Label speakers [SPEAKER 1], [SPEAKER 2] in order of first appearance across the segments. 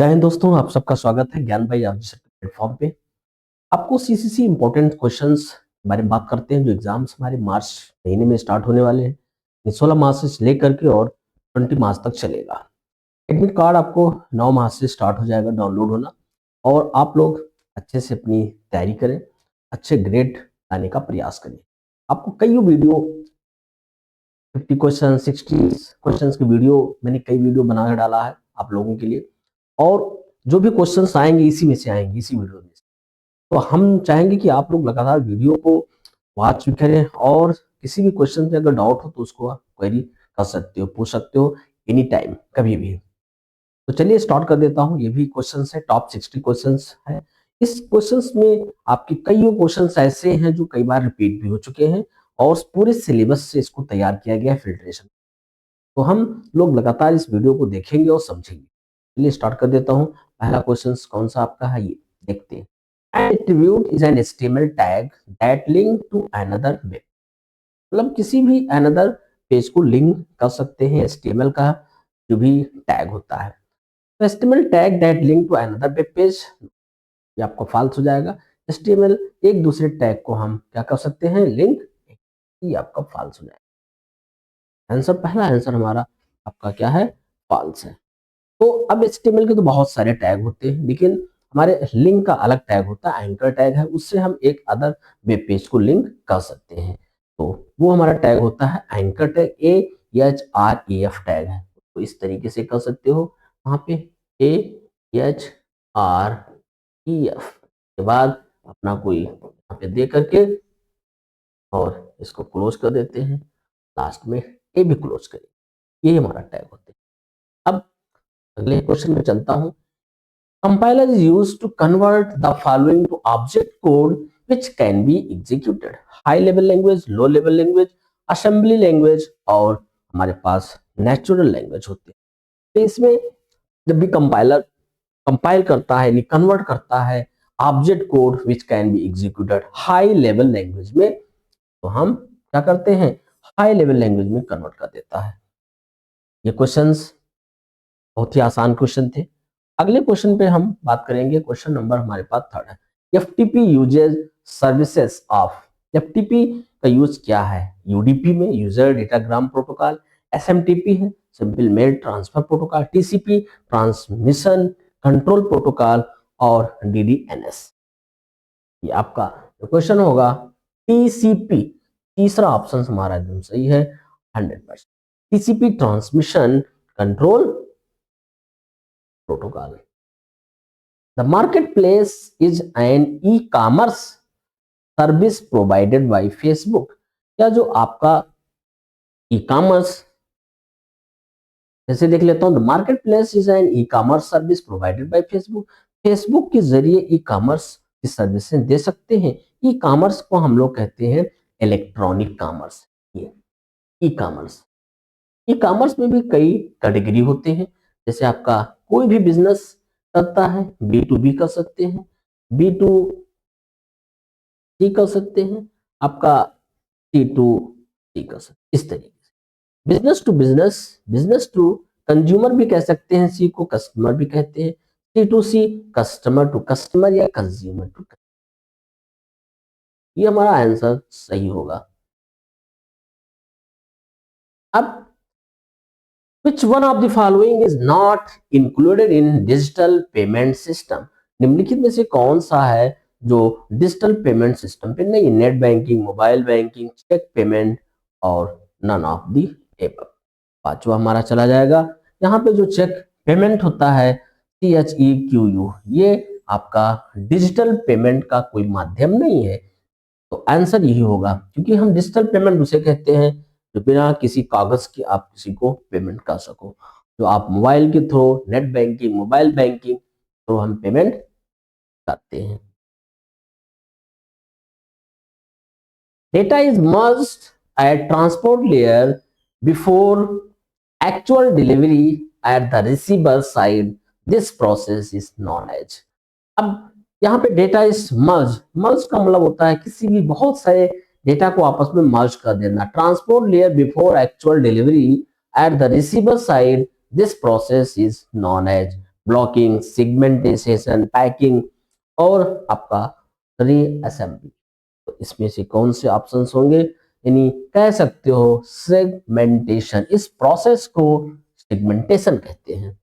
[SPEAKER 1] जय हिंद दोस्तों, आप सबका स्वागत है ज्ञान भाई आप प्लेटफॉर्म पे। आपको सीसीसी इंपॉर्टेंट क्वेश्चंस के बारे में बात करते हैं जो एग्जाम्स हमारे मार्च महीने में स्टार्ट होने वाले हैं। ये 16 मार्च से लेकर के और 20 मार्च तक चलेगा। एडमिट कार्ड आपको 9 मार्च से स्टार्ट हो जाएगा डाउनलोड होना। और आप लोग अच्छे से अपनी तैयारी करें, अच्छे ग्रेड लाने का प्रयास करें। आपको कई वीडियो 50 क्वेश्चन 60 क्वेश्चंस की वीडियो मैंने कई वीडियो बना कर डाला है आप लोगों के लिए। और जो भी क्वेश्चंस आएंगे इसी में से आएंगे, इसी वीडियो में से। तो हम चाहेंगे कि आप लोग लगातार वीडियो को वॉच भी करें और किसी भी क्वेश्चन में अगर डाउट हो तो उसको आप क्वेरी कर सकते हो, पूछ सकते हो एनी टाइम, कभी भी। तो चलिए स्टार्ट कर देता हूँ। ये भी क्वेश्चंस है, टॉप 60 क्वेश्चंस है। इस क्वेश्चंस में आपके कई क्वेश्चंस ऐसे हैं जो कई बार रिपीट भी हो चुके हैं और पूरे सिलेबस से इसको तैयार किया गया है फिल्ट्रेशन। तो हम लोग लगातार इस वीडियो को देखेंगे और समझेंगे। चलिए स्टार्ट कर देता हूँ। पहला क्वेश्चन कौन सा आपका है, ये देखते हैं। An attribute is an HTML tag that link to another web। मतलब किसी भी another पेज को लिंक कर सकते हैं HTML का जो भी टैग होता है। तो HTML tag that link to another web page, ये आपका फाल्स हो जाएगा। HTML एक दूसरे टैग को हम क्या कर सकते हैं, लिंक, ये आपका फाल्स हो जाएगा। आंसर, पहला आंसर हमारा आपका क्या है, फाल्स है। तो अब HTML के तो बहुत सारे टैग होते हैं, लेकिन हमारे लिंक का अलग टैग होता है, एंकर टैग है। उससे हम एक अदर वेब पेज को लिंक कर सकते हैं। तो वो हमारा टैग होता है एंकर टैग, AHREF टैग है। तो इस तरीके से कर सकते हो वहाँ पे AHREF के बाद अपना कोई यहाँ पे दे करके और इसको क्लोज कर देते हैं, लास्ट में ए भी क्लोज करें। ये हमारा टैग होते हैं। अब अगले क्वेश्चन में चलता हूँ। Compiler is used to convert the following to object code which can be executed: high level language, low level language, assembly language और हमारे पास natural language होते हैं। तो इसमें जब भी कंपाइलर कंपाइल करता है यानी कन्वर्ट करता है object code which can be executed high level language में, तो हम क्या करते हैं, हाई लेवल लैंग्वेज में कन्वर्ट कर देता है। ये क्वेश्चंस बहुत ही आसान क्वेश्चन थे। अगले क्वेश्चन पे हम बात करेंगे। क्वेश्चन नंबर हमारे पास 3 है। FTP uses services of. FTP का यूज क्या है, यूडीपी में यूजर डेटाग्राम प्रोटोकॉल, एसएमटीपी है simple mail transfer protocol, TCP transmission control protocol और डीडीएनएस। ये आपका क्वेश्चन होगा टीसीपी। तीसरा ऑप्शन हमारा एकदम सही है 100%। TCP transmission control protocol. The marketplace is an e-commerce service provided by Facebook। क्या जो आपका ई-कॉमर्स, जैसे देख लेता हूं, the marketplace is an e-commerce service provided by Facebook. Facebook के जरिए ई-कॉमर्स की सर्विसेज दे सकते हैं। ई-कॉमर्स को हम लोग कहते हैं इलेक्ट्रॉनिक कॉमर्स। ये ई-कॉमर्स, ई-कॉमर्स में भी कई कैटेगरी होते हैं। जैसे आपका कोई भी बिजनेस करता है, B2B कर सकते हैं, B2C कर सकते हैं, आपका C2C कर सकते हैं। इस तरीके से business to business, business to consumer भी कह सकते हैं, C को कस्टमर भी कहते हैं, C2C कस्टमर टू कस्टमर या कंज्यूमर टू कस्टमर। ये हमारा आंसर सही होगा। अब Which one of the following is not included in digital payment system? निम्नलिखित में से कौन सा है जो डिजिटल पेमेंट सिस्टम पे नहीं? Net banking, mobile banking, cheque payment और नन ऑफ दी एबव। पांचवा हमारा चला जाएगा। यहाँ पे जो चेक पेमेंट होता है CHEQU, ये आपका डिजिटल पेमेंट का कोई माध्यम नहीं है। तो आंसर यही होगा, क्योंकि हम डिजिटल पेमेंट उसे कहते हैं जो बिना किसी कागज के आप किसी को पेमेंट कर सको। जो आप मोबाइल के through, net banking, mobile banking through हम पेमेंट करते हैं। Data is merged at transport layer before actual delivery at the receiver side, this process is known as. अब यहाँ पे डेटा इज मर्ज, मर्ज का मतलब होता है किसी भी बहुत सारे डेटा को आपस में मर्ज कर देना। Transport layer before actual delivery at the receiver side, this process is known as blocking, segmentation, packing और आपका रीअसेंबली। तो इसमें से कौन से ऑप्शंस होंगे? यानी कह सकते हो सेगमेंटेशन, इस प्रोसेस को सेगमेंटेशन कहते हैं।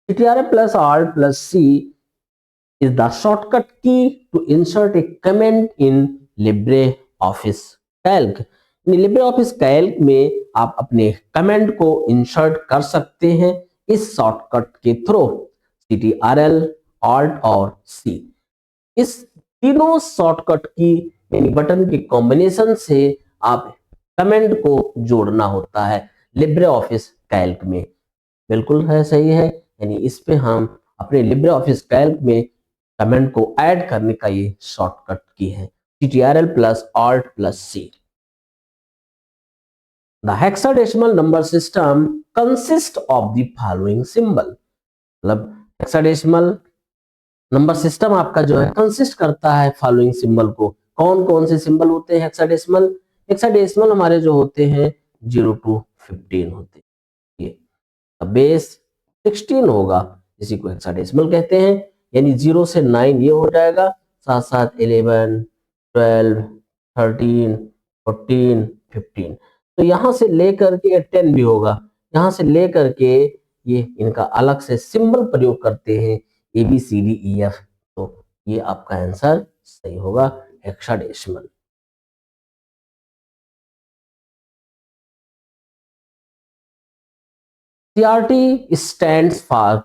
[SPEAKER 1] CTRL plus Alt plus C is the shortcut key to insert a comment in LibreOffice Calc। LibreOffice Calc में आप अपने कमेंट को इंसर्ट कर सकते हैं इस शॉर्टकट के थ्रू। CTRL, Alt और C, इस तीनों शॉर्टकट की यानी बटन के कॉम्बिनेशन से आप कमेंट को जोड़ना होता है लिब्रे ऑफिस कैल्क में। बिल्कुल है, सही है। यानी इस पे हम अपने लिब्रे ऑफिस कैल्क में कमेंट को ऐड करने का ये शॉर्टकट की है, CTRL plus Alt plus C। The hexadecimal number system consists of the following symbol। मतलब हेक्साडेसिमल नंबर सिस्टम आपका जो है कंसिस्ट करता है फॉलोइंग सिंबल को। कौन कौन से सिंबल होते हैं हेक्साडेसिमल? हेक्साडेसिमल हमारे जो होते हैं 0 to 15 होते हैं। ये बेस 16 होगा, इसी को हेक्साडेसिमल कहते हैं। यानी 0 से 9 ये हो जाएगा, साथ साथ 11, 12, 13, 14, 15। तो यहाँ से लेकर के 10 भी होगा, यहाँ से लेकर के ये इनका अलग से सिंबल प्रयोग करते हैं ABCDEF। तो ये आपका आंसर सही होगा, hexadecimal. CRT stands for,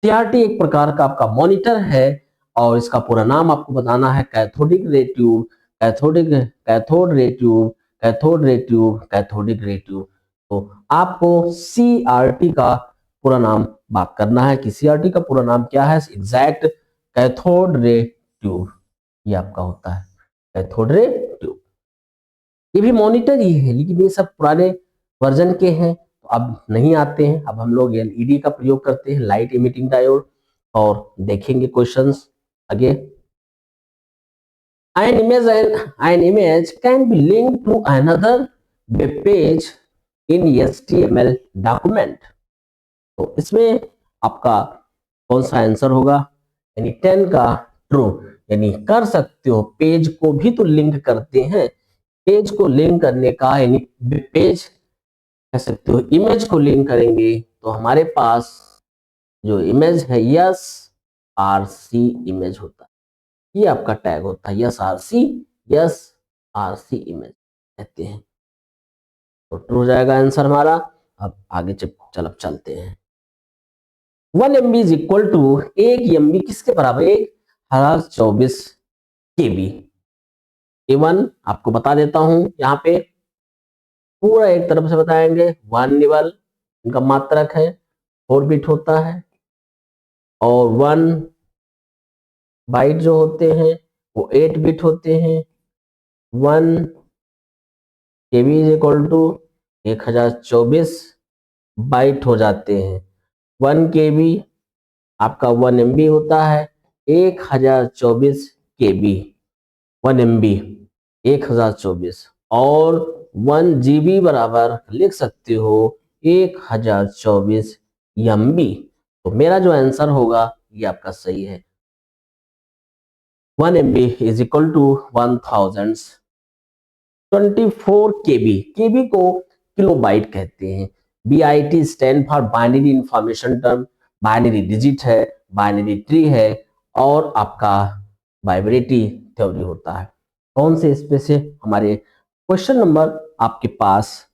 [SPEAKER 1] CRT एक प्रकार का आपका मॉनिटर है और इसका पूरा नाम आपको बताना है cathodic ray tube, cathode ray tube, cathode ray tube, cathodic ray tube. तो आपको CRT का पूरा नाम बात करना है कि CRT का पूरा नाम क्या है एग्जैक्ट। कैथोड रे ट्यूब ये आपका होता है, कैथोड रे ट्यूब। ये भी मॉनिटर ही है लेकिन ये सब पुराने वर्जन के हैं, तो अब नहीं आते हैं। अब हम लोग एलईडी का प्रयोग करते हैं, लाइट इमिटिंग डायोड। और देखेंगे क्वेश्चंस आगे। an image can be linked to another web page in HTML document। तो इसमें आपका कौन सा आंसर होगा? यानी 10 का ट्रू, यानी कर सकते हो, पेज को भी तो लिंक करते हैं। पेज को लिंक करने का यानी पेज कह सकते हो, इमेज को लिंक करेंगे तो हमारे पास जो इमेज है यस आर सी इमेज होता है। ये आपका टैग होता है यस आर सी इमेज कहते हैं। तो ट्रू हो जाएगा आंसर हमारा। अब आगे चलते हैं। 1 MB is equal to, 1 MB किसके बराबर? 1024 KB। A1 आपको बता देता हूं, यहाँ पे पूरा एक तरफ से बताएंगे। 1 निबल इनका मात्रक है, 4 बिट होता है और 1 बाइट जो होते हैं वो 8 बिट होते हैं। 1 KB is equal to 1024 byte हो जाते हैं। 1 KB आपका 1 MB होता है, 1024 KB 1 MB 1024 और 1 GB बराबर लिख सकते हो 1024 MB। तो मेरा जो आंसर होगा ये आपका सही है। 1 MB is equal to 1024 KB। KB को किलोबाइट कहते हैं। BIT stand for binary information term, binary digit है, बाइनरी ट्री है और आपका बाइनरी थ्योरी होता है। कौन से इसमें से हमारे क्वेश्चन नंबर आपके पास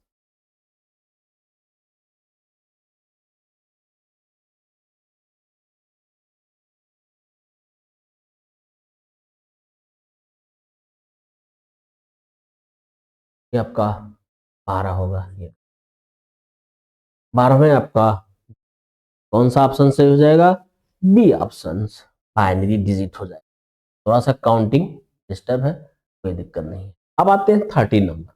[SPEAKER 1] ये आपका 12 होगा। ये 12 में आपका कौन सा ऑप्शन सही हो जाएगा? बी ऑप्शन, बाइनरी डिजिट हो जाएगा। थोड़ा सा काउंटिंग डिस्टर्ब है, कोई दिक्कत नहीं। अब आते हैं 13 number.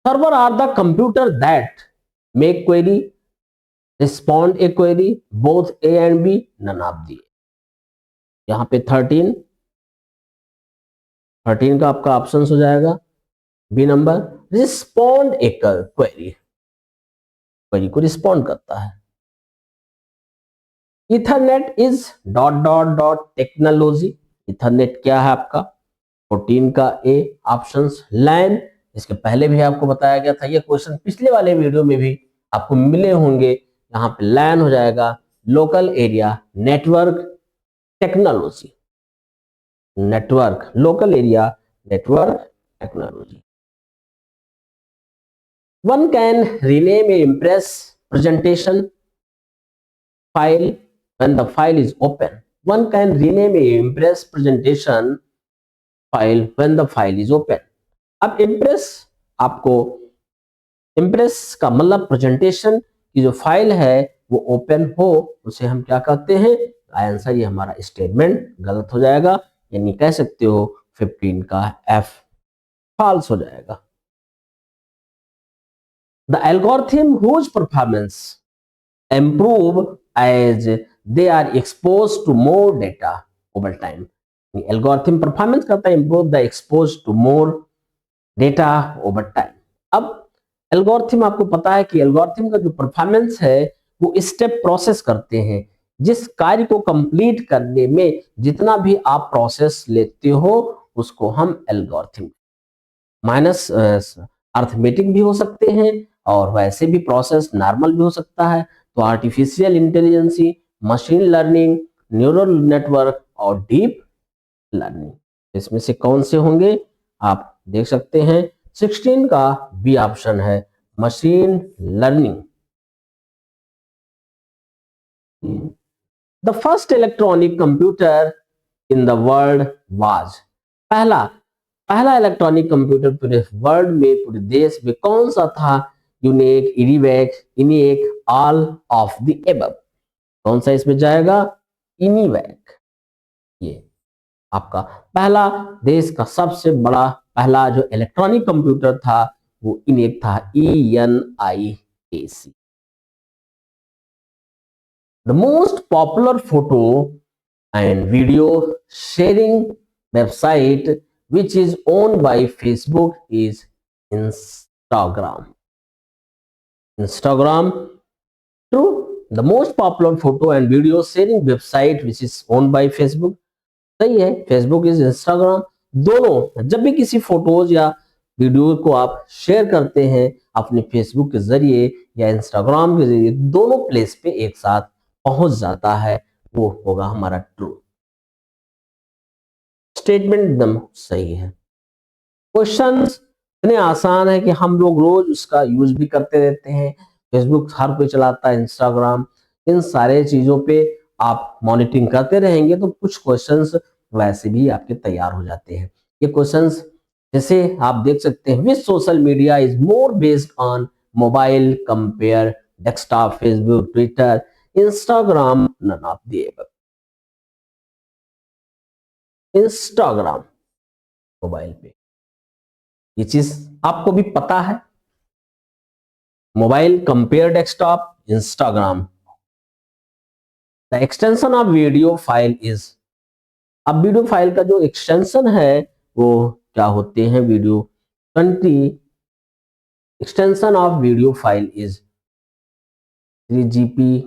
[SPEAKER 1] Server are the computer that make query, respond a query, both a and b, none of the. यहाँ पे 13 का आपका ऑप्शन हो जाएगा b number, respond a query. Query को रिस्पॉन्ड करता है। Ethernet is dot dot dot technology. Ethernet क्या है आपका? 14 का ए ऑप्शंस। लैन, इसके पहले भी आपको बताया गया था, ये क्वेश्चन पिछले वाले वीडियो में भी आपको मिले होंगे। यहाँ पे लैन हो जाएगा local area network technology. Network, local area network technology. One can rename a Impress presentation file when the file is open. One can rename a Impress presentation file when the file is open. अब Impress, आपको Impress का मतलब presentation की जो file है वो open हो, उसे हम क्या कहते हैं? आंसर ये हमारा स्टेटमेंट गलत हो जाएगा, यानी कह सकते हो 15 का एफ फॉल्स हो जाएगा। The algorithm whose performance improve as they are exposed to more data over time. Algorithm performance करता है improve the exposed to more data over time. अब एल्गोरिथम, आपको पता है कि एल्गोरिथम का जो परफॉर्मेंस है वो स्टेप प्रोसेस करते हैं। जिस कार्य को कंप्लीट करने में जितना भी आप प्रोसेस लेते हो उसको हम एल्गोरिथम, माइनस अर्थमेटिक भी हो सकते हैं और वैसे भी प्रोसेस नॉर्मल भी हो सकता है। तो artificial intelligence, machine learning, neural network और डीप लर्निंग, इसमें से कौन से होंगे? आप देख सकते हैं 16 का बी ऑप्शन है machine learning. The first electronic computer in the world was. पहला पहला इलेक्ट्रॉनिक कंप्यूटर पूरे वर्ल्ड में, पूरे देश में कौन सा था? UNIVAC, ENIVAC, ENIAC, all of the above. कौन सा इसमें जाएगा? इनिवैक। ये आपका पहला देश का सबसे बड़ा पहला जो इलेक्ट्रॉनिक कंप्यूटर था वो इनिएक था, ENIAC। The most popular photo and video sharing website which is owned by Facebook is Instagram. Instagram, true. The most popular photo and video sharing website which is owned by Facebook, सही है, Facebook is Instagram। दोनों, जब भी किसी photos या video को आप share करते हैं अपने फेसबुक के जरिए या इंस्टाग्राम के जरिए, दोनों प्लेस पे एक साथ पहुंच जाता है, वो होगा हमारा ट्रू। स्टेटमेंट एकदम सही है। क्वेश्चंस इतने आसान है कि हम लोग रोज उसका यूज भी करते रहते हैं। फेसबुक हर कोई चलाता है, इंस्टाग्राम, इन सारे चीजों पे आप मॉनिटरिंग करते रहेंगे तो कुछ क्वेश्चंस वैसे भी आपके तैयार हो जाते हैं। ये क्वेश्चंस जैसे आप देख सकते हैं, which social media is more based on mobile compare desktop, Facebook, Twitter, Instagram, none of the above. Instagram mobile पे, ये चीज आपको भी पता है। Mobile compare desktop, Instagram. The extension of video file is, अब वीडियो फाइल का जो एक्सटेंशन है वो क्या होते हैं? Video 20 extension of video file is 3GP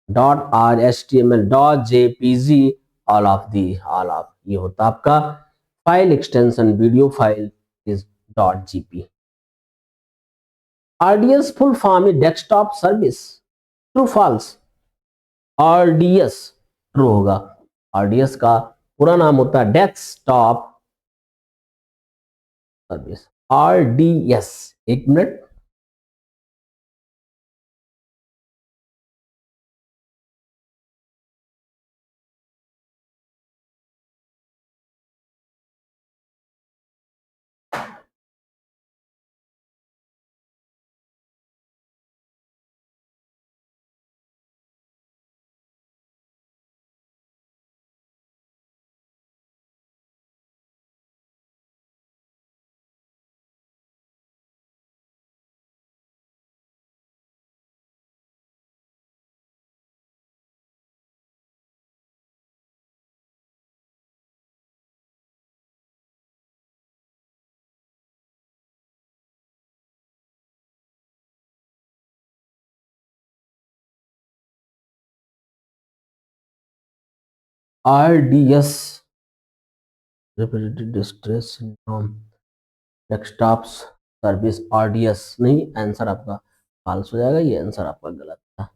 [SPEAKER 1] dot RSTML dot JPG all of ये होता आपका file extension. Video file is .gp। RDS full form है desktop service, true false? RDS true होगा। RDS का पूरा नाम होता है डेस्कटॉप सर्विस, RDS। एक minute, RDS repeated distress syndrome, desktop service RDS नहीं, आंसर आपका फॉल्स हो जाएगा, ये आंसर आपका गलत था,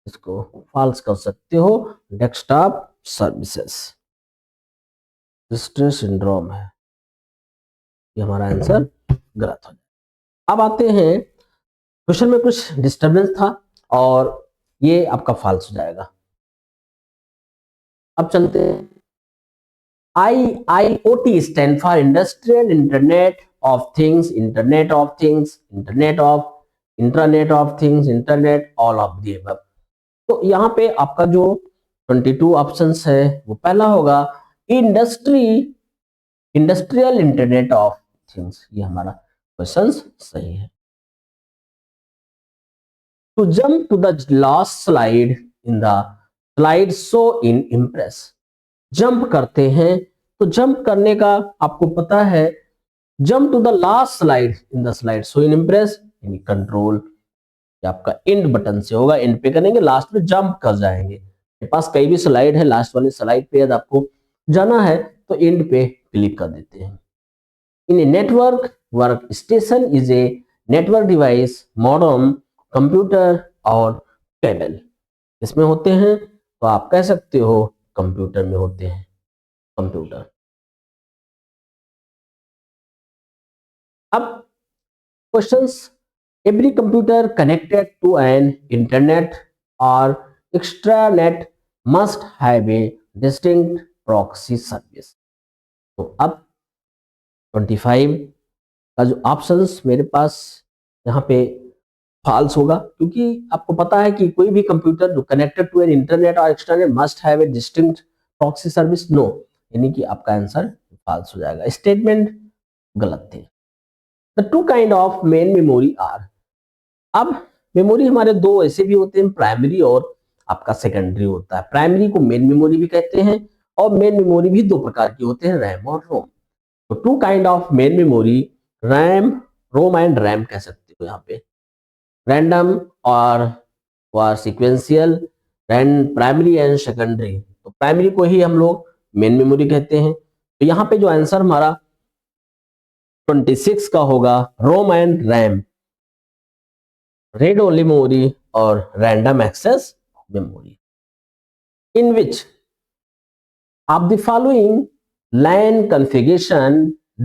[SPEAKER 1] इसको फॉल्स कर सकते हो। डेस्कटॉप सर्विसेज डिस्ट्रेस सिंड्रोम है, ये हमारा आंसर गलत हो जाएगा। अब आते हैं क्वेश्चन में कुछ डिस्टरबेंस था और ये आपका फॉल्स हो जाएगा। अब चलते हैं, IIoT stand for industrial internet of things, internet of things, internet of internet of things, internet all of the above. तो यहाँ पे आपका जो 22 ऑप्शंस है वो पहला होगा इंडस्ट्रियल इंटरनेट ऑफ थिंग्स, ये हमारा क्वेश्चन सही है। To jump to the last slide in the slide show in impress, jump करते हैं तो जंप करने का आपको पता है, jump to the last slide in the slide show in Impress, यानी कंट्रोल आपका एंड बटन से होगा, एंड पे करेंगे, लास्ट में जंप कर जाएंगे। मेरे पास कई भी स्लाइड है, लास्ट वाली स्लाइड पे यदि आपको जाना है तो एंड पे क्लिक कर देते हैं। In a network work station is a network device, modem, computer और केबल, इसमें होते हैं, तो आप कह सकते हो कंप्यूटर में होते हैं, कंप्यूटर। अब questions, every computer connected to an internet और extranet must have a distinct proxy service. तो अब 25 का जो ऑप्शंस मेरे पास यहाँ पे फॉल्स होगा, क्योंकि आपको पता है कि कोई भी कंप्यूटर जो कनेक्टेड टू एन इंटरनेट और external must have a distinct proxy service, no, यानी कि आपका आंसर फॉल्स हो जाएगा, स्टेटमेंट गलत थे। The two kind of main memory are, अब मेमोरी हमारे दो ऐसे भी होते हैं, प्राइमरी और आपका सेकेंडरी होता है। प्राइमरी को मेन मेमोरी भी कहते हैं और मेन मेमोरी भी दो प्रकार की होते हैं, रैम और रोम। तो two kind of main memory, RAM, ROM and RAM कह सकते हो यहाँ पे, रैंडम और सीक्वेंशियल, प्राइमरी एंड सेकेंडरी। तो प्राइमरी को ही हम लोग मेन मेमोरी कहते हैं। तो यहाँ पे जो आंसर हमारा 26 का होगा, ROM and RAM, read only memory और random access memory. In which of the following LAN configuration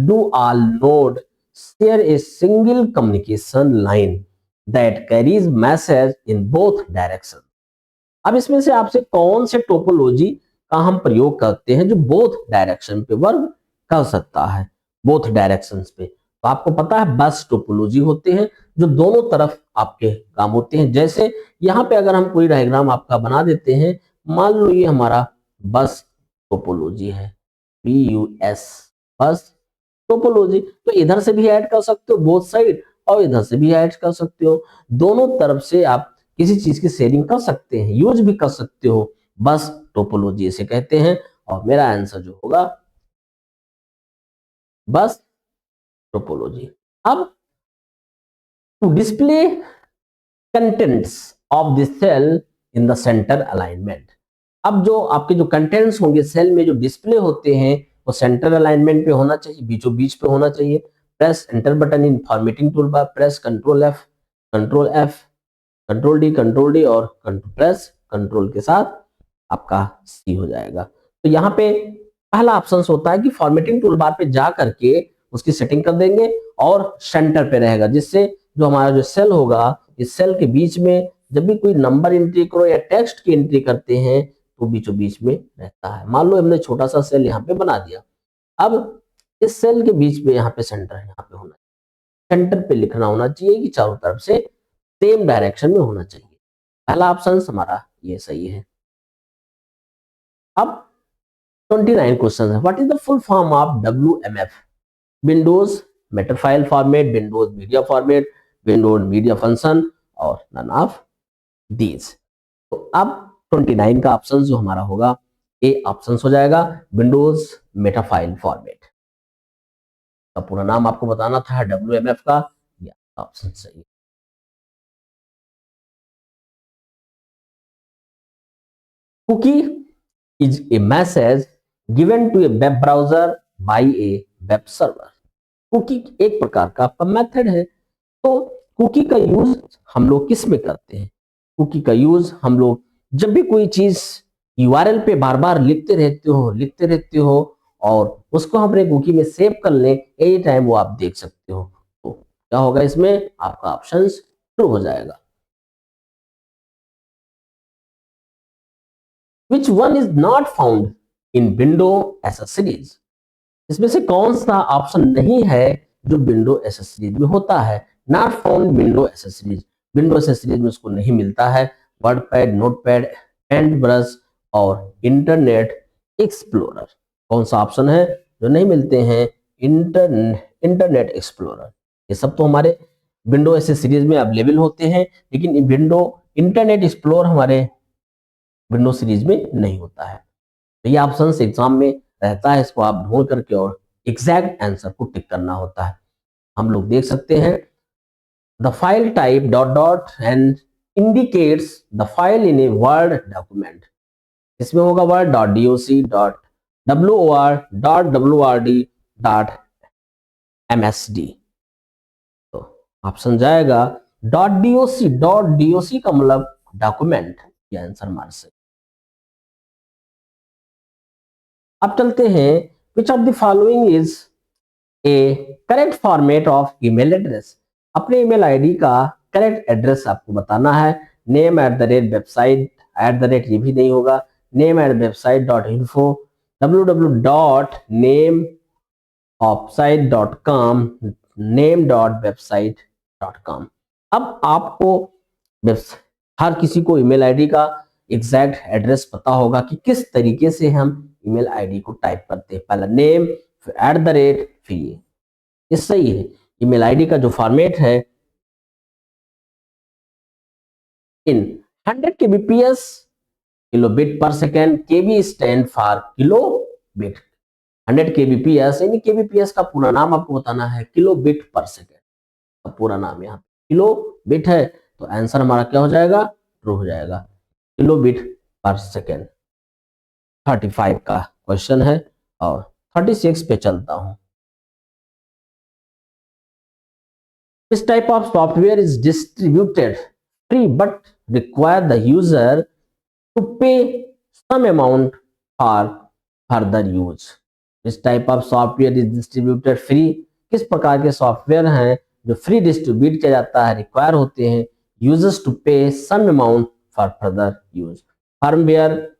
[SPEAKER 1] do all node share a single communication line that carries message in both directions? अब इसमें से आपसे कौन से टोपोलॉजी का हम प्रयोग करते हैं जो बोथ डायरेक्शन पे वर्क कर सकता है, बोथ डायरेक्शंस पे? तो आपको पता है बस टोपोलॉजी होते हैं जो दोनों तरफ आपके काम होते हैं। जैसे यहाँ पे अगर हम कोई डायग्राम आपका बना देते हैं, मान लो ये हमारा बस टोपोलॉजी है, BUS, बस टोपोलॉजी, तो इधर से भी ऐड कर सकते हो बोथ साइड और इधर से भी ऐड कर सकते हो, दोनों तरफ से आप किसी चीज की शेयरिंग कर सकते हैं, यूज भी कर सकते हो, बस टोपोलॉजी इसे कहते हैं। और मेरा आंसर जो होगा बस टोपोलॉजी। अब to display contents of the cell in the centre alignment, अब जो आपके जो कंटेंट्स होंगे सेल में जो डिस्प्ले होते हैं वो सेंटर अलाइनमेंट पे होना चाहिए, बीचों बीच पे होना चाहिए। Press enter button in formatting tool bar, press control F, control D और प्रेस कंट्रोल के साथ आपका C हो जाएगा। तो यहाँ पे पहला ऑप्शन होता है कि फॉर्मेटिंग टूल बार पे जा करके उसकी सेटिंग कर देंगे और सेंटर पे रहेगा, जिससे जो हमारा जो सेल होगा, इस सेल के बीच में जब भी कोई नंबर एंट्री करो या टेक्स्ट की एंट्री करते हैं तो बीचों बीच में रहता है। मान लो हमने छोटा सा सेल यहाँ पे बना दिया, अब इस सेल के बीच में यहाँ पे सेंटर यहाँ पे होना, सेंटर पे लिखना होना चाहिए कि चारों तरफ से सेम डायरेक्शन में होना चाहिए। पहला ऑप्शन हमारा ये सही है। अब 29 क्वेश्चन है, what is the full form of WMF? Windows Meta file format, Windows media format, Windows media function और नन ऑफ दीज। तो अब 29 का ऑप्शन जो हमारा होगा ए ऑप्शन हो जाएगा, विंडोज मेटा फाइल फॉर्मेट। का पूरा नाम आपको बताना था WMF का, या ऑप्शन सही है। Cookie is a message given to a web browser by a web server. Cookie एक प्रकार का आपका मेथड है। तो कुकी का यूज हम लोग किस में करते हैं? कुकी का यूज हम लोग जब भी कोई चीज यूआरएल पे बार बार लिखते रहते हो और उसको हम अपने कुकी में सेव कर लें, एनी टाइम वो आप देख सकते हो। तो क्या होगा इसमें? आपका ऑप्शन ट्रू हो जाएगा। Which one is not found in window accessories? इसमें से कौन सा ऑप्शन नहीं है जो विंडो एसेसरीज में होता है? Not found window accessories, window accessories में उसको नहीं मिलता है। वर्डपैड, नोटपैड, पेंट ब्रश और इंटरनेट एक्सप्लोरर। कौन सा ऑप्शन है जो नहीं मिलते हैं? Internet explorer. ये सब तो हमारे विंडो एसेसरीज में अवेलेबल होते हैं, लेकिन विंडो इंटरनेट एक्सप्लोर हमारे विंडो सीरीज में नहीं होता है। तो ये ऑप्शन एग्जाम में रहता है, इसको आप ढूंढ करके और एग्जैक्ट आंसर को टिक करना होता है। हम लोग देख सकते हैं the file type dot dot and indicates the file in a word document. इसमें होगा word dot doc dot wor dot wrd dot msd। तो ऑप्शन जाएगा डॉट डॉट का मतलब डॉक्यूमेंट। ये आंसर हमारा सही। अब चलते हैं, which of the following is A correct format of email address. अपने ईमेल आईडी का करेक्ट एड्रेस आपको बताना है। Name at the rate website, at the rate ये भी नहीं होगा। Name at website dot info, www.nameofsite.com, name.website.com। अब आपको हर किसी को ईमेल आईडी का एग्जैक्ट एड्रेस पता होगा कि किस तरीके से हम ईमेल आईडी को टाइप करते हैं। पहला नेम, फिर एट द रेट, फिर ये सही है। ईमेल आईडी का जो फॉर्मेट है इन 100 kbps, किलोबिट पर second, KB stand for kilobit. 100 kbps यानी kbps का पूरा नाम आपको बताना है, किलोबिट पर सेकेंड का पूरा नाम। यहाँ किलोबिट है तो आंसर हमारा क्या हो जाएगा? ट्रू हो जाएगा। किलोबिट पर सेकेंड 35 का क्वेश्चन है और 36 पे चलता हूं। This type of software is distributed free but require the user to pay some amount for further use. This type of software is distributed free। किस प्रकार के सॉफ्टवेयर हैं जो फ्री डिस्ट्रीब्यूट किया जाता है, रिक्वायर होते हैं users to pay some amount for further use? Firmware,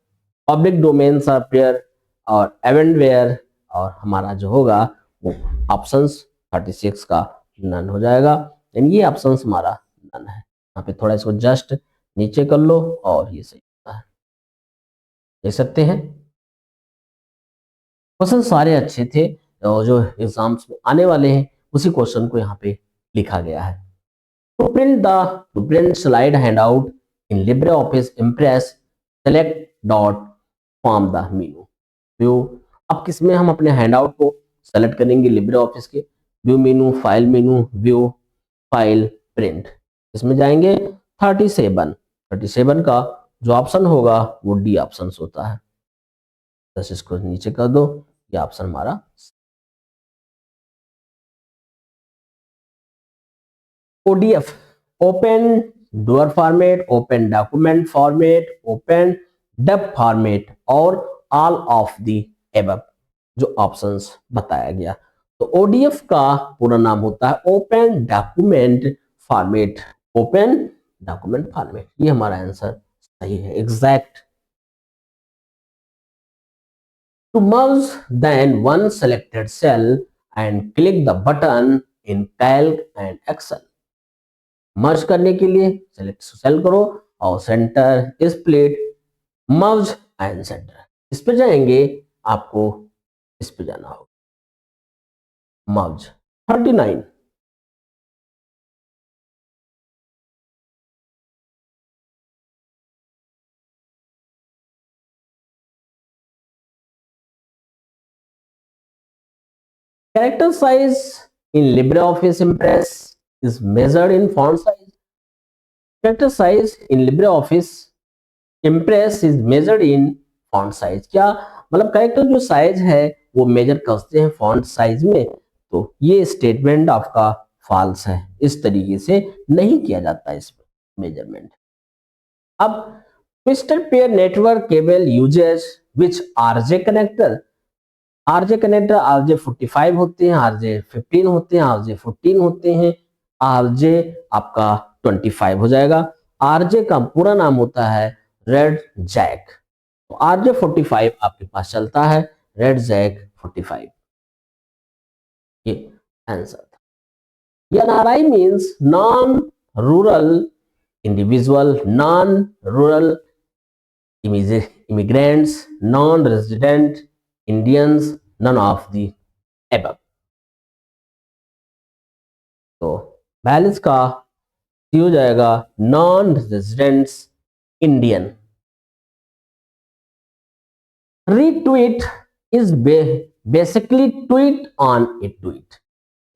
[SPEAKER 1] public domain software और एवेंटवेयर। और हमारा जो होगा वो ऑप्शंस 36 का नन हो जाएगा। यानी ये ऑप्शंस हमारा नन है। यहाँ पे थोड़ा इसको जस्ट नीचे कर लो और ये सही होता है। देख सकते हैं क्वेश्चन सारे अच्छे थे और जो एग्जाम्स में आने वाले हैं उसी क्वेश्चन को यहाँ पे लिखा गया है। To print slide handout in LibreOffice Impress, select dot from the menu. View, अब किसमें हम अपने हैंडआउट को सेलेक्ट करेंगे? लिब्रियोफिस के व्यू मेनू, file menu, view, file, print. इसमें जाएंगे 37 का जो ऑप्शन होगा वो डी ऑप्शन होता है। बस इसको नीचे कर दो, ये ऑप्शन हमारा। ODF, open door format, open document format, open dub format और ऑल ऑफ द एबव जो ऑप्शंस बताया गया। तो ओडीएफ का पूरा नाम होता है open document format. Open document format, ये हमारा आंसर सही है, exact. To merge then one selected cell and click the button in Calc and Excel। मर्ज करने के लिए सेलेक्ट सेल करो और centre, split, merge and centre, इस पे जाएंगे। आपको इस पे जाना होगा, मर्ज। 39, character size in LibreOffice Impress is measured in font size। Character size in LibreOffice Impress is measured in font size, क्या मतलब कैरेक्टर जो साइज है वो मेजर करते हैं फॉन्ट साइज में, तो ये स्टेटमेंट आपका फॉल्स है, इस तरीके से नहीं किया जाता इसमें मेजरमेंट। अब twisted pair network cable uses which RJ connector, RJ connector RJ 45 होते हैं, आरजे 15 होते हैं, आरजे 14 होते हैं, आरजे आपका 25 हो जाएगा। आरजे का पूरा नाम होता है रेड जैक, तो आरजे 45 आपके पास चलता है, रेड जैक 45, ये आंसर था। NRI means non rural individual, non rural immigrants, non-resident Indians, none of the above। तो बैलेंस का सी हो जाएगा non residents Indian. Retweet is basically tweet on A tweet,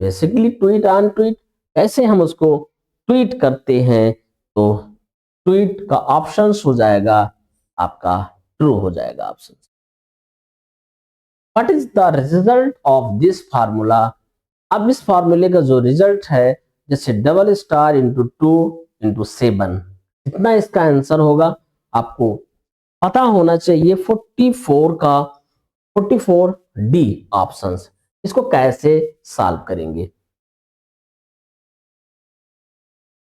[SPEAKER 1] basically tweet on tweet, कैसे हम उसको tweet करते हैं, तो ट्वीट का ऑप्शन हो जाएगा आपका ट्रू हो जाएगा option. What is the result of this formula, अब इस फार्मूले का जो रिजल्ट है, जैसे डबल स्टार इंटू 2 इंटू 7, कितना इसका आंसर होगा आपको पता होना चाहिए। 44 का 44 डी ऑप्शन। इसको कैसे सॉल्व करेंगे,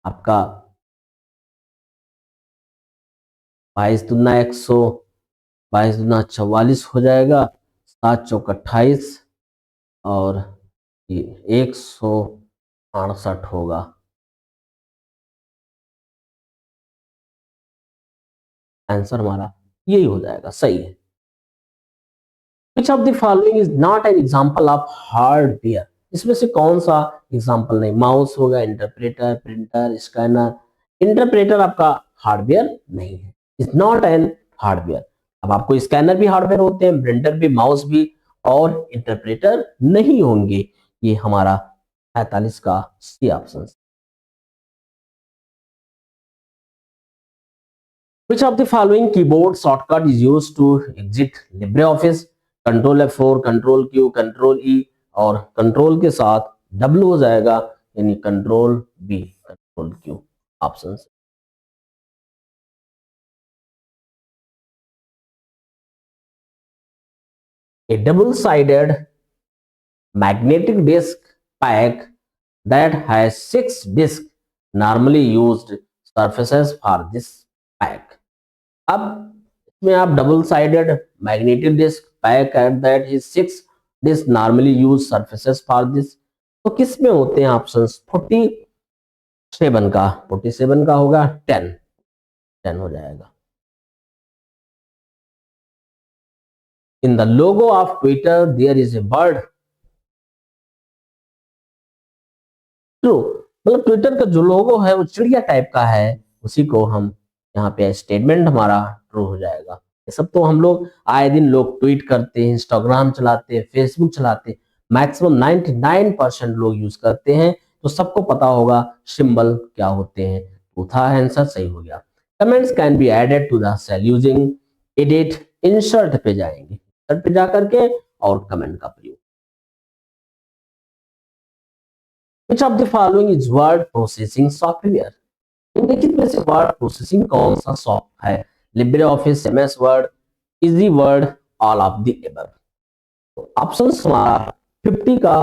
[SPEAKER 1] आपका 22 दूना 100, 22 दूना 44 हो जाएगा, 7 चौक 28 और ये 168 होगा। आंसर हमारा यही हो जाएगा, सही है। Which of the following is not an example of hardware, इसमें से कौन सा एग्जाम्पल नहीं, माउस होगा, इंटरप्रेटर, प्रिंटर, स्कैनर। इंटरप्रेटर आपका हार्डवेयर नहीं है, इज नॉट एन हार्डवेयर। अब आपको स्कैनर भी हार्डवेयर होते हैं, प्रिंटर भी, माउस भी, और इंटरप्रेटर नहीं होंगे। ये हमारा 45 का C option. Which of the following keyboard shortcut is used to exit LibreOffice? Control F4, control Q, control E और कंट्रोल के साथ W हो जाएगा, यानी control B, control Q option. A double-sided magnetic disk pack that has 6 disks normally used surfaces for this pack। अब इसमें आप double sided magnetic disk pack at that is 6 disk normally use surfaces for this, तो किस में होते हैं options? 47 का होगा 10 हो जाएगा। In the logo of Twitter there is a bird, true, मतलब ट्विटर का जो लोगो है वो चिड़िया टाइप का है, उसी को हम यहाँ पे स्टेटमेंट हमारा ट्रू हो जाएगा। ये सब तो हम लोग आए दिन लोग ट्वीट करते हैं, इंस्टाग्राम चलाते हैं, फेसबुक चलाते हैं, मैक्सिमम 99% लोग यूज करते हैं, तो सबको पता होगा सिंबल क्या होते हैं। तो था आंसर सही हो गया। Comments can be added to the cell using edit, insert पे जाएंगे, इंसर्ट पे जाकर के और कमेंट का प्रयोग। Which of the following is word processing software? निम्नलिखित में से वर्ड प्रोसेसिंग कौन सा सॉफ्ट है? Libre office, MS word, easy word, all of the above. Options हमारा 50 का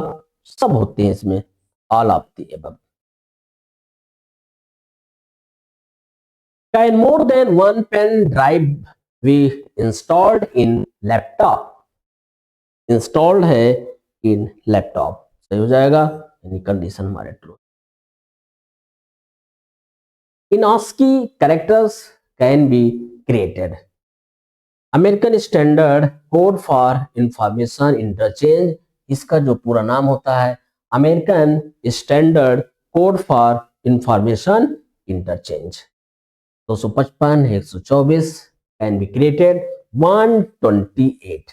[SPEAKER 1] सब होते हैं इसमें, all of the above. Can more than one pen drive be installed in laptop? Installed है इन लैपटॉप, सही हो जाएगा, यानी कंडीशन हमारे true. In ASCII characters can be created. American Standard Code for Information Interchange, इसका जो पूरा नाम होता है American Standard Code for Information Interchange. 255, 124 can be created 128।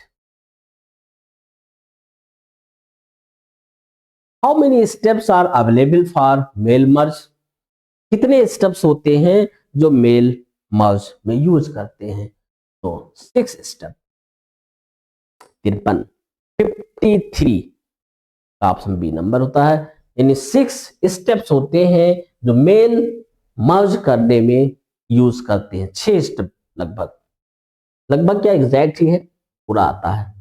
[SPEAKER 1] How many steps are available for mail merge? कितने steps होते हैं जो मेल मर्ज में यूज करते हैं? तो 6 स्टेप 53 53 का ऑप्शन बी नंबर होता है। यानी 6 स्टेप्स होते हैं जो मेल मर्ज करने में यूज करते हैं। 6 स्टेप लगभग लगभग क्या एग्जैक्ट ही है, पूरा आता है।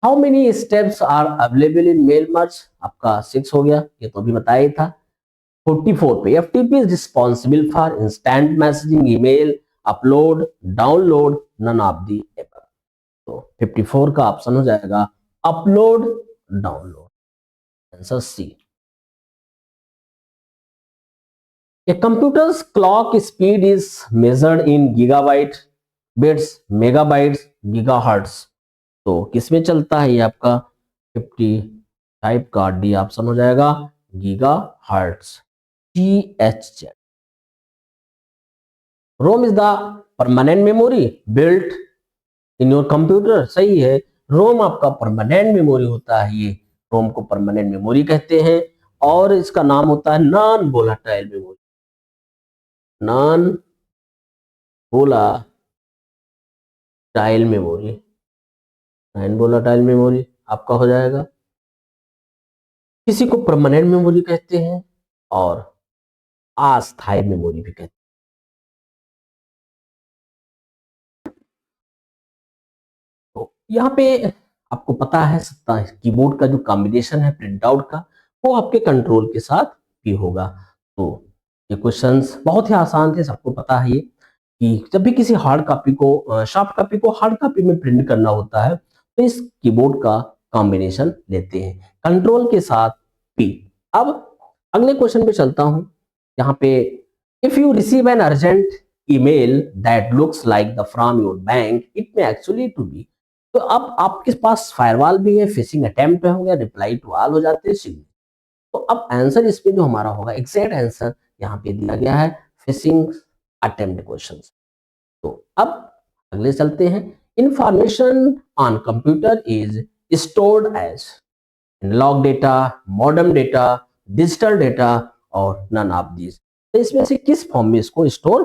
[SPEAKER 1] How many steps are available in mail merge, आपका 6 हो गया, ये तो अभी बताया ही था। 44 पे FTP is responsible for instant messaging, email, upload, download, none of the above. तो 54 का ऑप्शन हो जाएगा upload download, answer C. A computer's clock speed is measured in gigabyte, bits, megabytes, gigahertz। तो किसमें चलता है ये आपका 55 का डी ऑप्शन हो जाएगा gigahertz, GHz। ROM is the permanent memory built in your computer, सही है। रोम आपका परमानेंट मेमोरी होता है, ये रोम को परमानेंट मेमोरी कहते हैं। और इसका नाम होता है non volatile memory, non volatile memory, non volatile memory आपका हो जाएगा। किसी को परमानेंट मेमोरी कहते हैं और अस्थायी मेमोरी भी कहते हैं। तो यहाँ पे आपको पता है कीबोर्ड का जो कॉम्बिनेशन है प्रिंट आउट का, वो आपके कंट्रोल के साथ भी होगा। तो ये क्वेश्चंस बहुत ही आसान थे, सबको पता है ये कि जब भी किसी हार्ड कॉपी को सॉफ्ट कॉपी को हार्ड कॉपी में प्रिंट करना होता है तो इस कीबोर्ड का कॉम्बिनेशन लेते हैं कंट्रोल के साथ पी। अब अगले क्वेश्चन पे चलता हूं। यहाँ पे if you receive an urgent email that looks like the from your bank it may actually to be. तो अब आपके पास फायरवॉल भी है, फिशिंग अटेम्प्ट हो गया, रिप्लाई टू ऑल हो जाते हैं। तो अब आंसर इसमें जो हमारा होगा एग्जैक्ट आंसर यहाँ पे दिया गया है फिशिंग अटेम्प्ट क्वेश्चन। तो अब अगले चलते हैं। Information on computer is stored as log data, modern data, digital data और नन ऑफ दिस। तो इसमें से किस फॉर्म में इसको स्टोर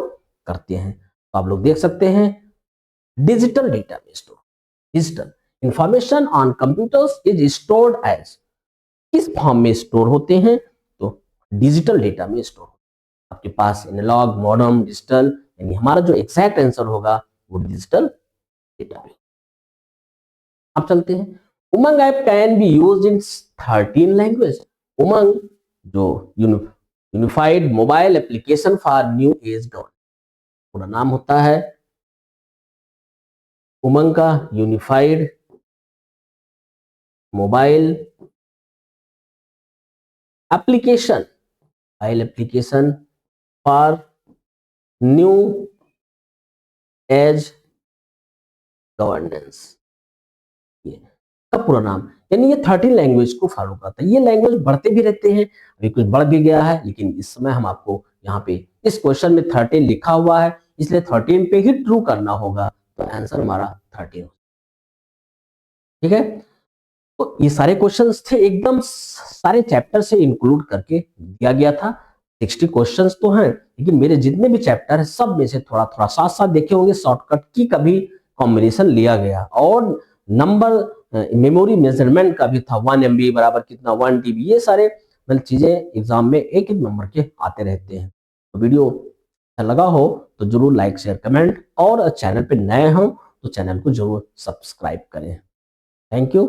[SPEAKER 1] करते हैं? तो आप लोग देख सकते हैं डिजिटल डेटा में store, digital information on computers is stored as, किस फॉर्म में स्टोर होते हैं? तो डिजिटल डेटा में स्टोर। आपके पास एनालॉग, मॉडर्न, डिजिटल, यानी हमारा जो एग्जैक्ट आंसर होगा वो डिजिटल डेटा में। अब चलते हैं। Umang app can be used in 13 language. Umang जो unified mobile application for new age don, पूरा नाम होता है उमंग का unified mobile application, mobile application for new age governance, ये का पूरा नाम। यानी ये 13 लैंग्वेज को फॉलो करता है। ये लैंग्वेज बढ़ते भी रहते हैं, अभी कुछ बढ़ भी गया है, लेकिन इस समय हम आपको यहाँ पे इस क्वेश्चन में 13 लिखा हुआ है, इसलिए 13 पे ही ट्रू करना होगा। तो आंसर हमारा 13, ठीक है। तो ये सारे क्वेश्चंस थे, एकदम सारे चैप्टर से इंक्लूड करके दिया गया था। 60 क्वेश्चंस तो हैं, लेकिन मेरे जितने भी चैप्टर है सब में से थोड़ा थोड़ा साथ साथ देखे होंगे, शॉर्टकट की कभी कॉम्बिनेशन लिया गया। और नंबर मेमोरी मेजरमेंट का भी था, 1 MB बराबर कितना, 1 TB, ये सारे मतलब चीजें एग्जाम में एक एक नंबर के आते रहते हैं। तो वीडियो अच्छा लगा हो तो जरूर लाइक शेयर कमेंट, और चैनल पे नए हो तो चैनल को जरूर सब्सक्राइब करें। Thank you.